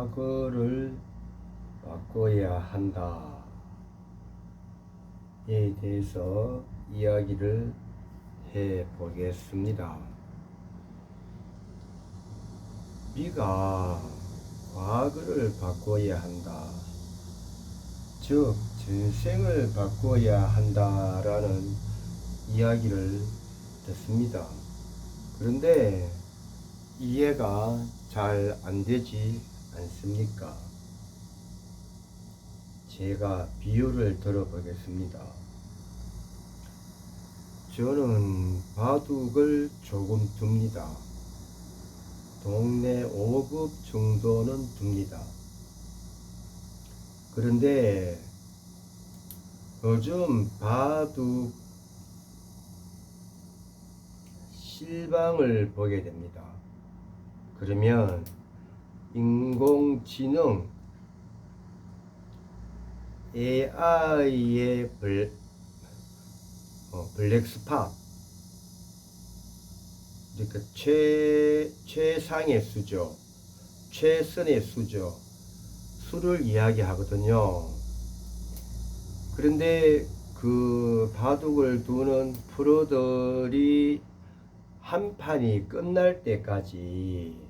과거를 바꿔야 한다 에 대해서 이야기를 해 보겠습니다. 우리가 과거를 바꿔야 한다, 즉 전생을 바꿔야 한다라는 이야기를 듣습니다. 그런데 이해가 잘 안되지 않습니까? 제가 비유를 들어보겠습니다. 저는 바둑을 조금 둡니다. 동네 5급 정도는 둡니다. 그런데 요즘 바둑 실방을 보게 됩니다. 그러면 인공지능 AI의 블랙스팟, 그러니까 최상의 수죠, 최선의 수를 이야기하거든요. 그런데 그 바둑을 두는 프로들이 한 판이 끝날 때까지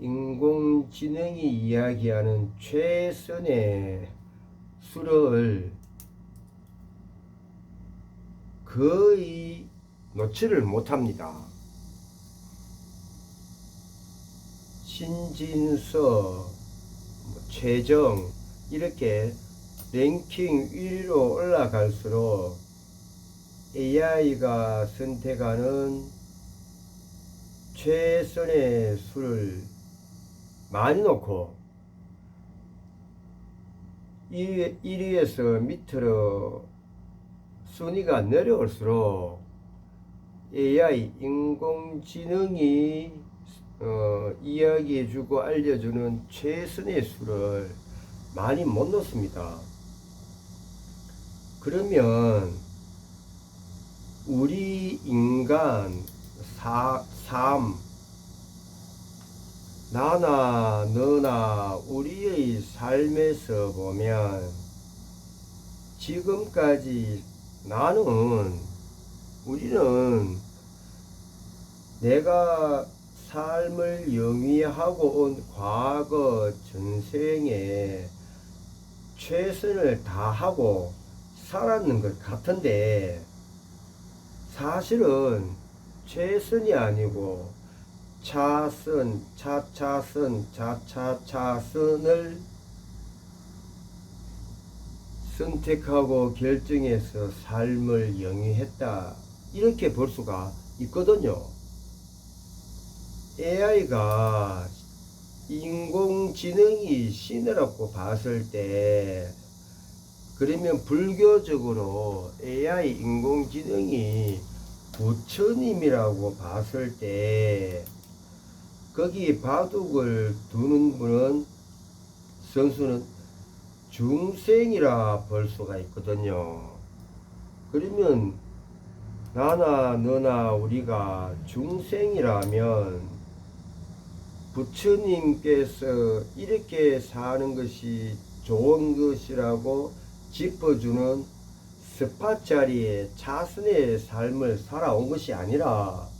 인공지능이 이야기하는 최선의 수를 거의 놓지를 못합니다. 신진서, 최정 이렇게 랭킹 1위로 올라갈수록 AI가 선택하는 최선의 수를 많이 놓고 1위에서 밑으로 순위가 내려올수록 AI 인공지능이 이야기해주고 알려주는 최선의 수를 많이 못 놓습니다. 그러면 우리 인간 삶, 나나 너나 우리의 삶에서 보면 지금까지 우리는 내가 삶을 영위하고 온 과거 전생에 최선을 다하고 살았는 것 같은데 사실은 최선이 아니고 차선을 선택하고 결정해서 삶을 영위했다, 이렇게 볼 수가 있거든요. AI가 인공지능이 신이라고 봤을 때, 그러면 불교적으로 AI 인공지능이 부처님이라고 봤을 때 거기 바둑을 두는 분은 선수는 중생이라 볼 수가 있거든요. 그러면 나나 너나 우리가 중생이라면 부처님께서 이렇게 사는 것이 좋은 것이라고 짚어주는 스팟 자리에 차선의 삶을 살아온 것이 아니라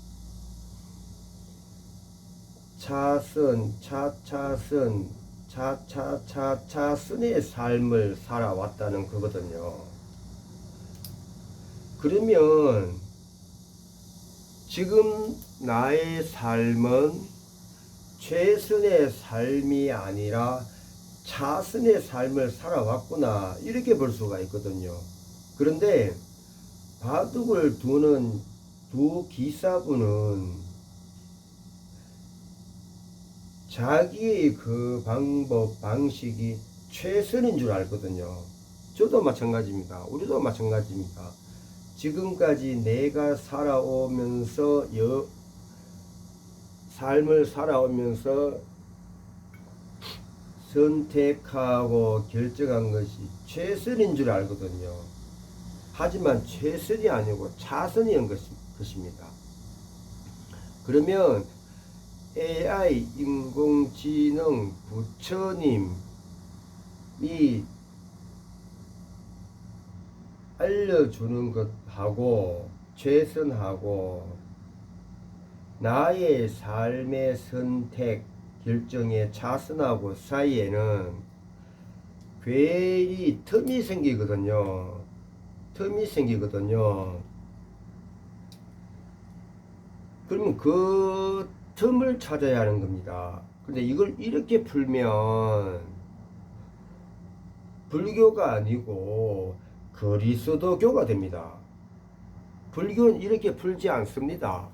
차선의 삶을 살아왔다는 거거든요. 그러면 지금 나의 삶은 최선의 삶이 아니라 차선의 삶을 살아왔구나, 이렇게 볼 수가 있거든요. 그런데 바둑을 두는 두 기사분은 자기의 그 방식이 최선인 줄 알거든요. 저도 마찬가지입니다. 우리도 마찬가지입니다. 지금까지 내가 삶을 살아오면서 선택하고 결정한 것이 최선인 줄 알거든요. 하지만 최선이 아니고 차선인 것입니다. 그러면 AI 인공지능 부처님이 알려주는 것하고 최선하고 나의 삶의 선택 결정의 차선하고 사이에는 괜히 틈이 생기거든요. 틈이 생기거든요. 그러면 그 틈을 찾아야 하는 겁니다. 근데 이걸 이렇게 풀면 불교가 아니고 그리스도교가 됩니다. 불교는 이렇게 풀지 않습니다.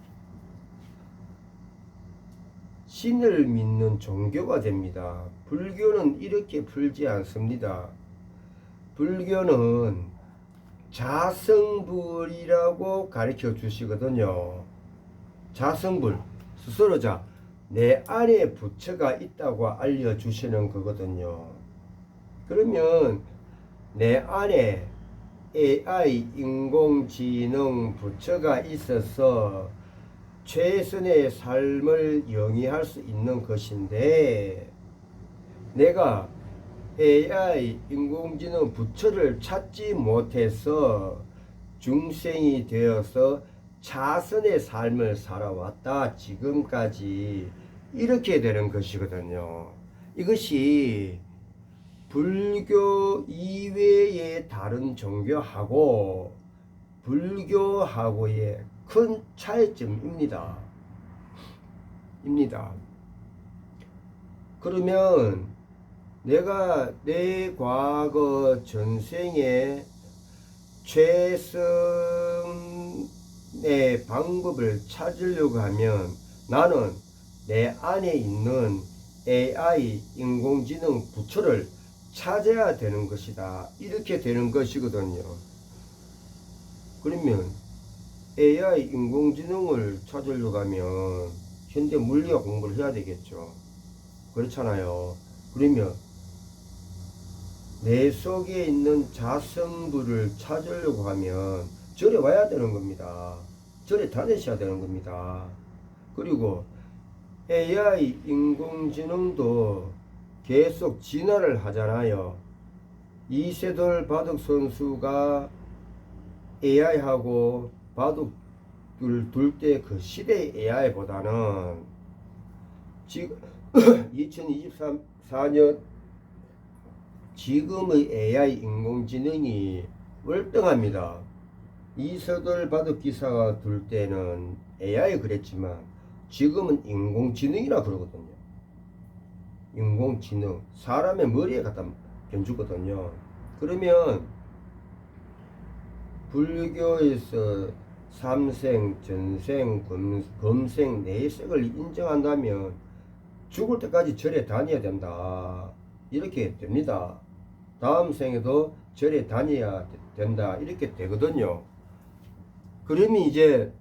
신을 믿는 종교가 됩니다. 불교는 이렇게 풀지 않습니다. 불교는 자성불이라고 가르쳐 주시거든요. 자성불, 스스로 내 안에 부처가 있다고 알려주시는 거거든요. 그러면 내 안에 AI 인공지능 부처가 있어서 최선의 삶을 영위할 수 있는 것인데, 내가 AI 인공지능 부처를 찾지 못해서 중생이 되어서 차선의 삶을 살아왔다 지금까지 이렇게 되는 것이거든요. 이것이 불교 이외의 다른 종교하고 불교하고의 큰 차이점입니다. 그러면 내가 내 과거 전생에 최선의 방법을 찾으려고 하면 나는 내 안에 있는 AI 인공지능 부처를 찾아야 되는 것이다. 이렇게 되는 것이거든요. 그러면 AI 인공지능을 찾으려고 하면 현대 물리학 공부를 해야 되겠죠. 그렇잖아요. 그러면 내 속에 있는 자성불을 찾으려고 하면 절에 와야 되는 겁니다. 절에 다니셔야 되는 겁니다. 그리고 AI 인공지능도 계속 진화를 하잖아요. 이세돌 바둑 선수가 AI하고 바둑을 둘 때 그 시대의 AI보다는 지금 2024년 지금의 AI 인공지능이 월등합니다. 이세돌 바둑 기사가 둘 때는 AI 그랬지만 지금은 인공지능이라 그러거든요. 인공지능, 사람의 머리에 갖다 견주거든요. 그러면 불교에서 삼생, 전생, 범생, 내생을 인정한다면 죽을 때까지 절에 다녀야 된다. 이렇게 됩니다. 다음 생에도 절에 다녀야 된다. 이렇게 되거든요. 그러면 이제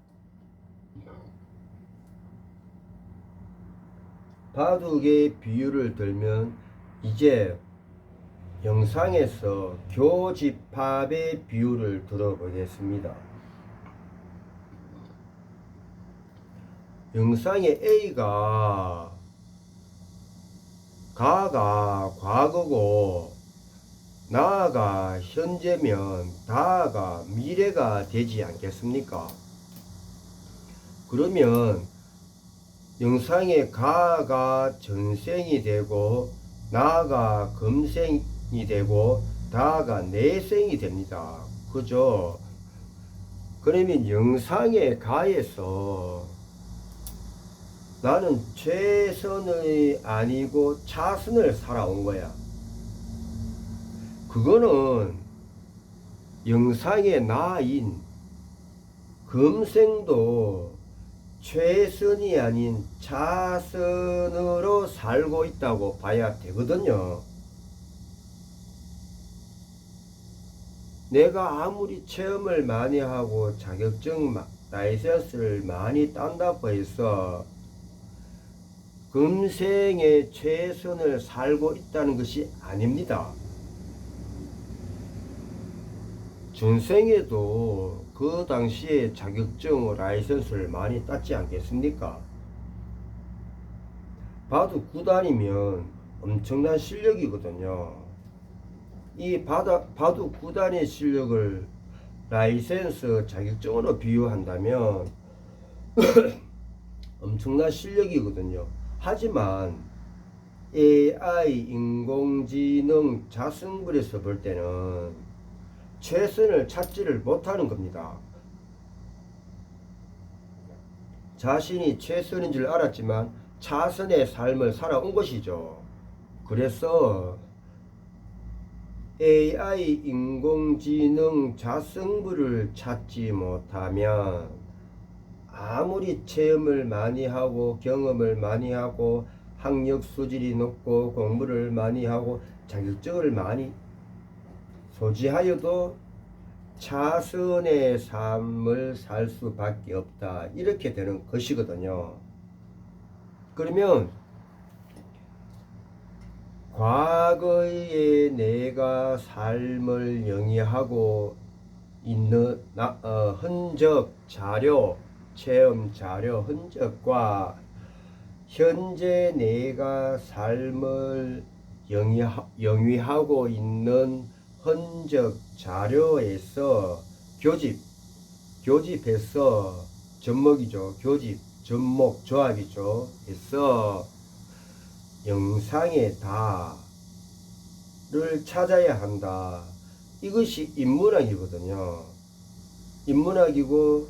바둑의 비유를 들면 이제 영상에서 교집합의 비유를 들어보겠습니다. 영상에 A가 가가 과거고 나가 현재면 다가 미래가 되지 않겠습니까? 그러면 영상에 가가 전생이 되고 나가 금생이 되고 다가 내생이 됩니다. 그죠? 그러면 영상의 가에서 나는 최선의 아니고 차선을 살아온 거야. 그거는 영상의 나인 금생도 최선이 아닌 차선으로 살고 있다고 봐야 되거든요. 내가 아무리 체험을 많이 하고 자격증 라이센스를 많이 딴다고 해서 금생의 최선을 살고 있다는 것이 아닙니다. 전생에도 그 당시에 자격증 라이센스를 많이 땄지 않겠습니까? 바둑 9단이면 엄청난 실력이거든요. 이 바둑 9단의 실력을 라이센스 자격증으로 비유한다면 엄청난 실력이거든요. 하지만 AI 인공지능 자승불에서 볼 때는 최선을 찾지를 못하는 겁니다. 자신이 최선인 줄 알았지만 차선의 삶을 살아온 것이죠. 그래서 AI 인공지능 자승부를 찾지 못하면 아무리 체험을 많이 하고 경험을 많이 하고 학력 수질이 높고 공부를 많이 하고 자격증을 많이 소지하여도 차선의 삶을 살 수밖에 없다. 이렇게 되는 것이거든요. 그러면 과거의 내가 삶을 영위하고 있는 흔적 자료, 체험 자료 흔적과 현재 내가 삶을 영위하고 있는 흔적 자료에서 교집해서 접목이죠. 교집, 접목, 조합이죠. 해서 영상의 다를 찾아야 한다. 이것이 인문학이거든요. 인문학이고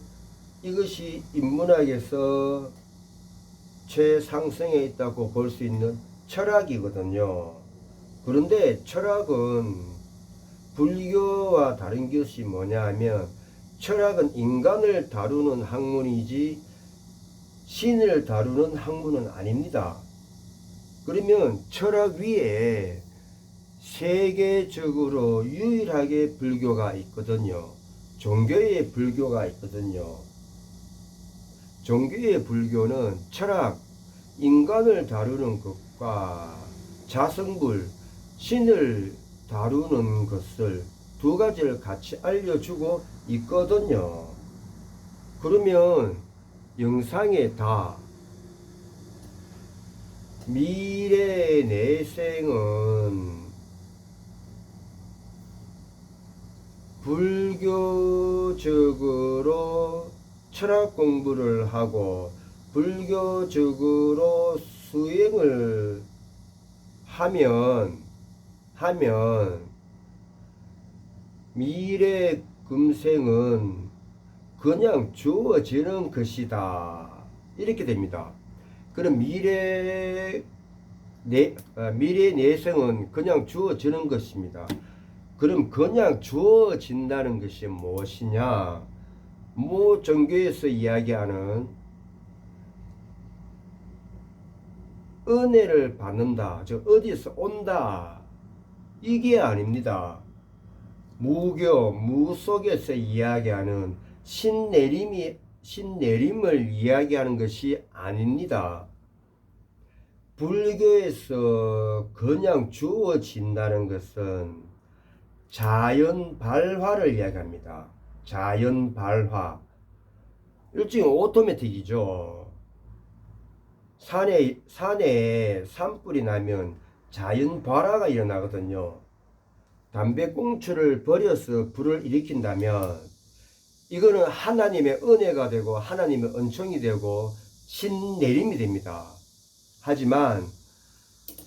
이것이 인문학에서 최상승에 있다고 볼 수 있는 철학이거든요. 그런데 철학은 불교와 다른 것이 뭐냐 하면 철학은 인간을 다루는 학문이지 신을 다루는 학문은 아닙니다. 그러면 철학 위에 세계적으로 유일하게 불교가 있거든요. 종교의 불교가 있거든요. 종교의 불교는 철학, 인간을 다루는 것과 자성불, 신을 다루는 것을 두 가지를 같이 알려주고 있거든요. 그러면 영상의 다, 미래 내생은 불교적으로 철학 공부를 하고 불교적으로 수행을 하면 미래 금생은 그냥 주어지는 것이다. 이렇게 됩니다. 그럼 미래 내생은 그냥 주어지는 것입니다. 그럼 그냥 주어진다는 것이 무엇이냐? 모 종교에서 이야기하는 은혜를 받는다. 즉 어디서 온다. 이게 아닙니다. 무 속에서 이야기하는 신내림을 이야기하는 것이 아닙니다. 불교에서 그냥 주어진다는 것은 자연 발화를 이야기합니다. 자연 발화. 일종의 오토매틱이죠. 산에 산불이 나면 자연 발화가 일어나거든요. 담배꽁초를 버려서 불을 일으킨다면 이거는 하나님의 은혜가 되고 하나님의 은총이 되고 신내림이 됩니다. 하지만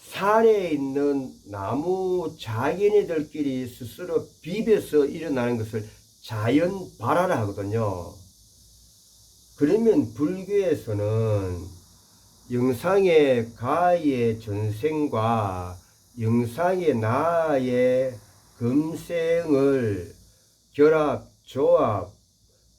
산에 있는 나무 자기네들끼리 스스로 비벼서 일어나는 것을 자연 발화라 하거든요. 그러면 불교에서는 영상의 가의 전생과 영상의 나의 금생을 결합, 조합,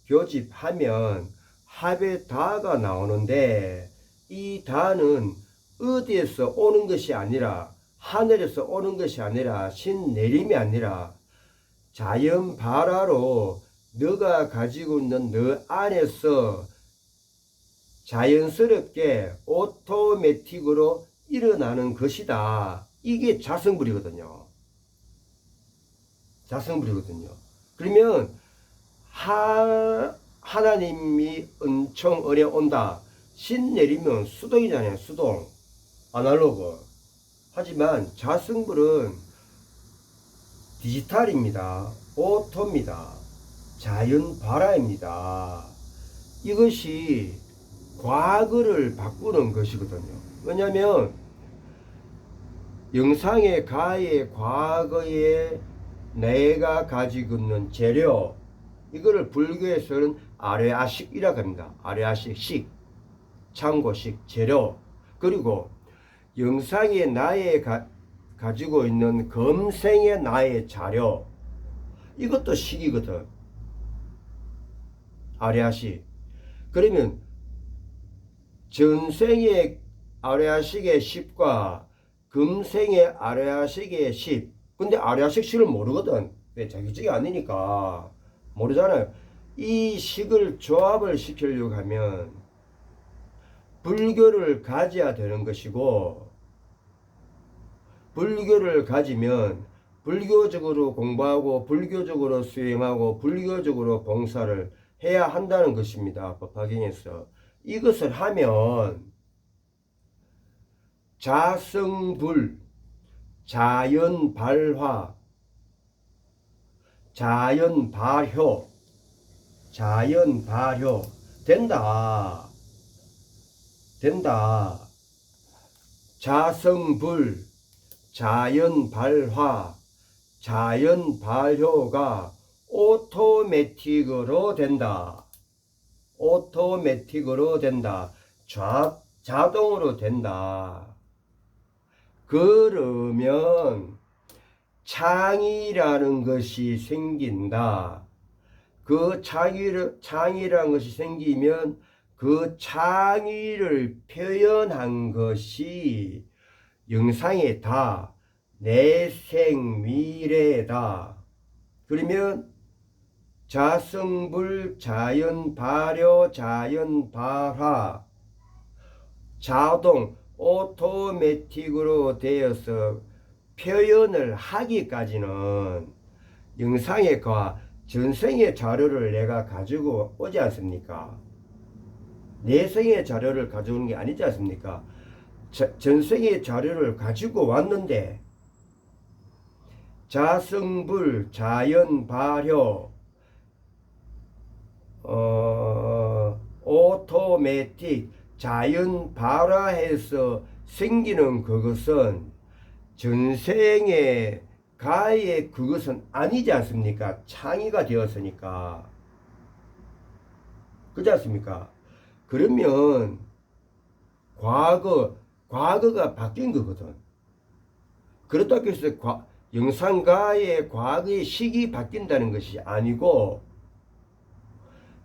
교집하면 합의 다가 나오는데 이 다는 어디에서 오는 것이 아니라 하늘에서 오는 것이 아니라 신내림이 아니라 자연 발화로 너가 가지고 있는 너 안에서 자연스럽게 오토매틱으로 일어나는 것이다. 이게 자성불이거든요. 자성불이거든요. 그러면 하나님이 은총 은혜 온다. 신 내리면 수동이잖아요. 수동. 아날로그. 하지만 자승불은 디지털입니다. 오토입니다. 자연 발화입니다. 이것이 과거를 바꾸는 것이거든요. 왜냐하면 영상의 가의 과거에 내가 가지고 있는 재료, 이거를 불교에서는 아뢰아식이라고 합니다. 아뢰아식, 식, 참고식, 재료. 그리고 영상의 나의 가지고 있는 금생의 나의 자료, 이것도 식이거든. 아뢰아식. 그러면 전생의 아뢰아식의 10과 금생의 아뢰아식의 10. 근데 아뢰아식 식을 모르거든. 왜? 자기적이 아니니까 모르잖아요. 이 식을 조합을 시키려고 하면 불교를 가져야 되는 것이고, 불교를 가지면 불교적으로 공부하고 불교적으로 수행하고 불교적으로 봉사를 해야 한다는 것입니다. 법화경에서. 이것을 하면 자성불, 자연발화, 자연발효, 자연발효 된다. 자성불, 자연발화, 자연발효가 오토매틱으로 된다. 오토매틱으로 된다. 자동으로 된다. 그러면 창이라는 것이 생긴다. 그 창이라는 것이 생기면 그 창의를 표현한 것이 영상에 다 내생미래다. 그러면 자성불, 자연발효, 자연발화, 자동, 오토매틱으로 되어서 표현을 하기까지는 영상의 전생의 자료를 내가 가지고 오지 않습니까? 내생의 자료를 가져오는 게 아니지 않습니까? 전생의 자료를 가지고 왔는데 자성불, 자연발효, 오토매틱, 자연발화해서 생기는 그것은 전생의 가의 그것은 아니지 않습니까? 창의가 되었으니까. 그렇지 않습니까? 그러면 과거가 바뀐 거거든. 그렇다고 해서 영상가의 과거의 식이 바뀐다는 것이 아니고,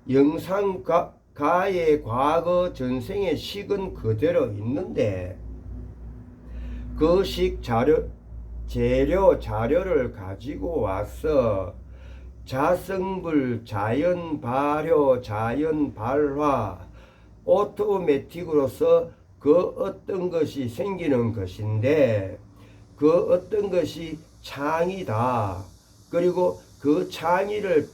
영상가의 과거 전생의 식은 그대로 있는데 그 식 자료를 가지고 와서 자성불, 자연발효, 자연발화, 오토매틱으로서 그 어떤 것이 생기는 것인데, 그 어떤 것이 창이다. 그리고 그 창의를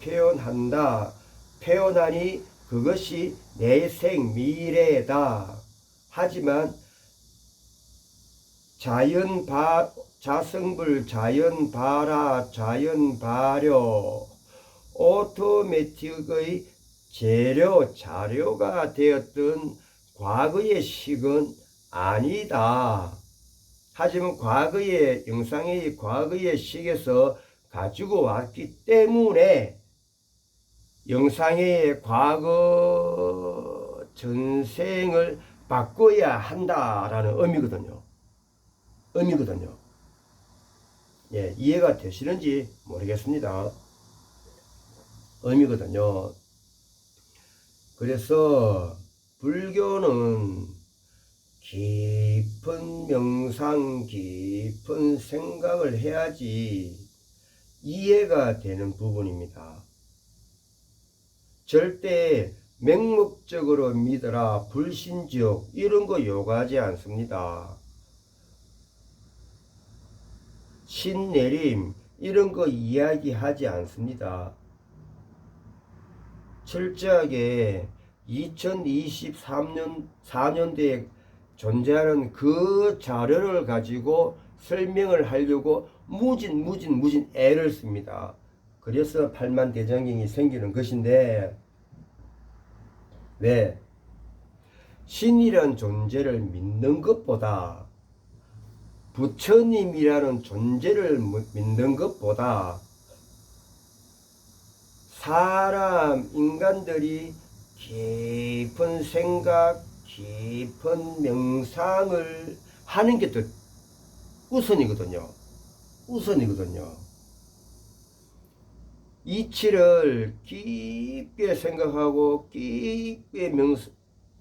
표현하니 그것이 내생 미래다. 하지만 자성불, 자연발화, 자연발효, 오토매틱의 자료가 되었던 과거의 식은 아니다. 하지만 영상의 과거의 식에서 가지고 왔기 때문에 영상의 과거 전생을 바꿔야 한다라는 의미거든요. 예, 이해가 되시는지 모르겠습니다. 의미거든요. 그래서 불교는 깊은 명상, 깊은 생각을 해야지 이해가 되는 부분입니다. 절대 맹목적으로 믿어라, 불신지옥 이런 거 요구하지 않습니다. 신내림 이런 거 이야기하지 않습니다. 철저하게 2023년 4년도에 존재하는 그 자료를 가지고 설명을 하려고 무진 애를 씁니다. 그래서 팔만대장경이 생기는 것인데, 왜? 신이란 존재를 믿는 것보다, 부처님이라는 존재를 믿는 것보다 사람, 인간들이 깊은 생각, 깊은 명상을 하는 게 더 우선이거든요. 이치를 깊게 생각하고 깊게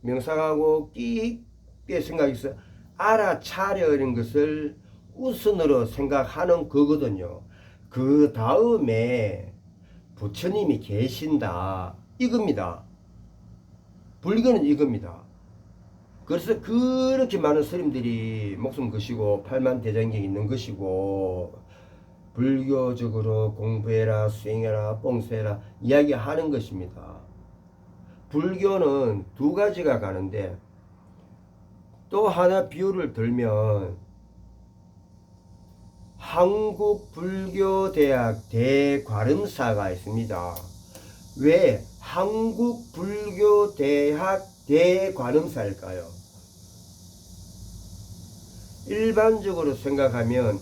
명상하고 깊게 생각해서 알아차려는 것을 우선으로 생각하는 거거든요. 그 다음에 부처님이 계신다, 이겁니다. 불교는 이겁니다. 그래서 그렇게 많은 스님들이 목숨 거시고 팔만대장경이 있는 것이고, 불교적으로 공부해라, 수행해라, 뽕세라 이야기하는 것입니다. 불교는 두 가지가 가는데, 또 하나 비유를 들면 한국불교대학 대관음사가 있습니다. 왜 한국불교대학 대관음사일까요? 일반적으로 생각하면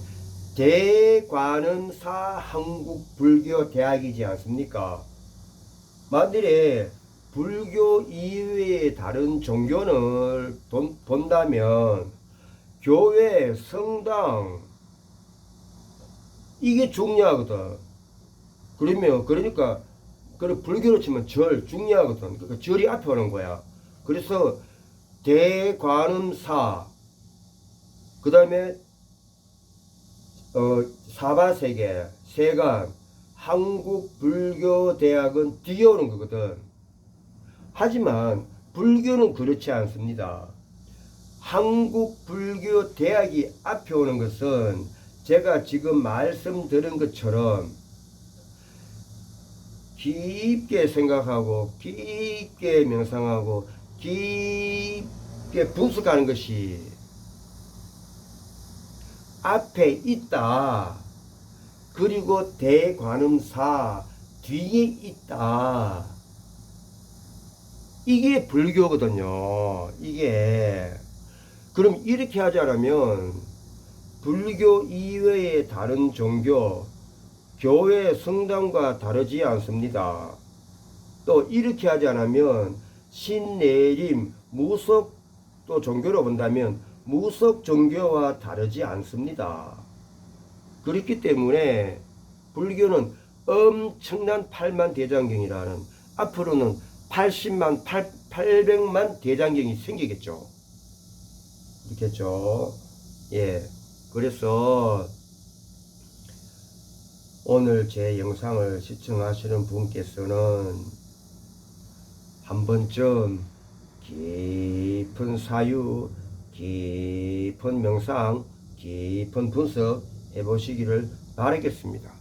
대관음사 한국불교대학이지 않습니까? 만일에 불교 이외의 다른 종교를 본다면 교회, 성당, 이게 중요하거든. 그러니까 불교로 치면 절 중요하거든. 그러니까 절이 앞에 오는 거야. 그래서 대관음사, 그 다음에 사바세계, 세관, 한국불교대학은 뒤에 오는 거거든. 하지만 불교는 그렇지 않습니다. 한국불교대학이 앞에 오는 것은 제가 지금 말씀드린 것처럼 깊게 생각하고 깊게 명상하고 깊게 분석하는 것이 앞에 있다. 그리고 대관음사 뒤에 있다. 이게 불교거든요. 이게. 그럼 이렇게 하자면 불교 이외의 다른 종교, 교회, 성당과 다르지 않습니다. 또 이렇게 하지 않으면 신내림, 무속, 또 종교로 본다면 무속 종교와 다르지 않습니다. 그렇기 때문에 불교는 엄청난 팔만대장경이라는, 앞으로는 800만 대장경이 생기겠죠. 그렇겠죠. 예. 그래서 오늘 제 영상을 시청하시는 분께서는 한 번쯤 깊은 사유, 깊은 명상, 깊은 분석 해보시기를 바라겠습니다.